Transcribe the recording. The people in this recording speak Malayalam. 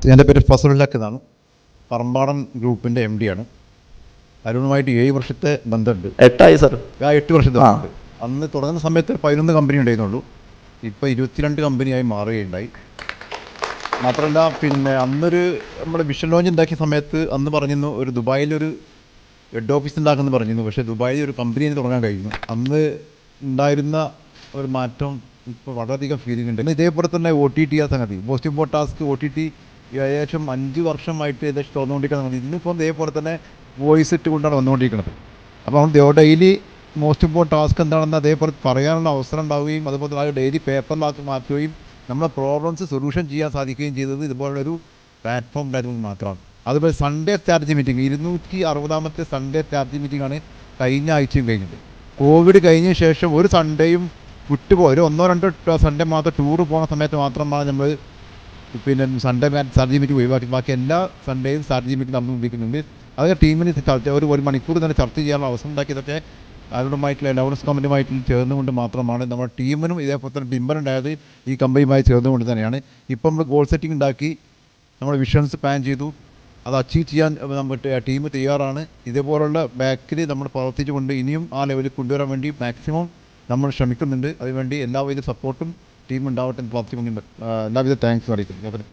എൻ്റെ പേര് ഫസലുല്ലാഖ് എന്നാണ്. പറമ്പാടൻ ഗ്രൂപ്പിൻ്റെ MD ആണ്. അരുണുമായിട്ട് 7 വർഷത്തെ ബന്ധമുണ്ട്. 8 സാർ. 8 വർഷത്തെ ബന്ധമുണ്ട്. അന്ന് തുടങ്ങുന്ന സമയത്ത് 11 കമ്പനി ഉണ്ടായിരുന്നുള്ളൂ. ഇപ്പോൾ 22 കമ്പനിയായി മാറുകയുണ്ടായി. മാത്രമല്ല അന്നൊരു നമ്മുടെ വിഷൻ ലോഞ്ച് ഉണ്ടാക്കിയ സമയത്ത് അന്ന് പറഞ്ഞിരുന്നു ഒരു ദുബായിലൊരു ഹെഡ് ഓഫീസ് ഉണ്ടാക്കുമെന്ന് പറഞ്ഞിരുന്നു. പക്ഷേ ദുബായിൽ ഒരു കമ്പനി തുടങ്ങാൻ കഴിയുന്നു. അന്ന് ഉണ്ടായിരുന്ന ഒരു മാറ്റം ഇപ്പോൾ വളരെയധികം ഫീലിംഗ് ഉണ്ട്. ഇതേപോലെ തന്നെ OTT ആ സംഗതി, മോസ്റ്റ് ഇമ്പോർട്ടൻ്റ് ടാസ്ക് OTT ഏകദേശം 5 വർഷമായിട്ട് ഏകദേശം തുറന്നുകൊണ്ടിരിക്കുന്നത്. ഇന്നിപ്പം ഇതേപോലെ തന്നെ വോയിസ് ഇട്ട് കൊണ്ടാണ് വന്നുകൊണ്ടിരിക്കുന്നത്. അപ്പോൾ നമ്മൾ ഡെയിലി മോസ്റ്റ് ഇമ്പോർട്ടൻ്റ് ടാസ്ക് എന്താണെന്ന് അതേപോലെ പറയാനുള്ള അവസരം ഉണ്ടാവുകയും അതുപോലെ തന്നെ ഡെയിലി പേപ്പറിലാക്കി മാറ്റുകയും നമ്മുടെ പ്രോബ്ലംസ് സൊല്യൂഷൻ ചെയ്യാൻ സാധിക്കുകയും ചെയ്തത് ഇതുപോലൊരു പ്ലാറ്റ്ഫോം ഉണ്ടായിരുന്നത് മാത്രമാണ്. അതുപോലെ സൺഡേ സ്ട്രാറ്റജി മീറ്റിംഗ് 260ാമത്തെ സൺഡേ സ്ട്രാറ്റജി മീറ്റിംഗാണ് കഴിഞ്ഞ ആഴ്ചയും കഴിഞ്ഞത്. കോവിഡ് കഴിഞ്ഞ ശേഷം ഒരു സൺഡേയും വിട്ടുപോയി. ഒരു 1-2 സൺഡേ മാത്രം ടൂറ് പോകുന്ന സമയത്ത് മാത്രമാണ് നമ്മൾ സൺഡേ സ്ട്രാറ്റജി മീറ്റിംഗ് ഒഴിവാക്കി. ബാക്കി എല്ലാ സൺഡേയും സ്ട്രാറ്റജി മീറ്റിംഗ് നടന്നുകൊണ്ടിരിക്കുന്നുണ്ട്. അത് ടീമിന് ഒരു മണിക്കൂർ തന്നെ ചർച്ച ചെയ്യാനുള്ള അവസരം ഉണ്ടാക്കിയതൊക്കെ അവരുമായിട്ടുള്ള ലവണസ് കമ്പനിയുമായിട്ട് ചേർന്നുകൊണ്ട് മാത്രമാണ്. നമ്മുടെ ടീമിനും ഇതേപോലെ തന്നെ പിമ്പറുണ്ടായത് ഈ കമ്പനിയുമായി ചേർന്നുകൊണ്ട് തന്നെയാണ്. ഇപ്പം നമ്മൾ ഗോൾ സെറ്റിംഗ് ഉണ്ടാക്കി, നമ്മൾ വിഷൻസ് പ്ലാൻ ചെയ്തു, അത് അച്ചീവ് ചെയ്യാൻ നമ്മുടെ ടീം തയ്യാറാണ്. ഇതേപോലുള്ള ബാക്കിൽ നമ്മൾ പ്രവർത്തിച്ചുകൊണ്ട് ഇനിയും ആ ലെവലിൽ കൊണ്ടുവരാൻ വേണ്ടി മാക്സിമം നമ്മൾ ശ്രമിക്കുന്നുണ്ട്. അതിനുവേണ്ടി എല്ലാവിധ സപ്പോർട്ടും ടീം ഉണ്ടാവട്ടെ എന്ന് പ്രാർത്ഥിക്കുന്നുണ്ട്. എല്ലാവിധ താങ്ക്സ് അറിയിക്കുന്നു.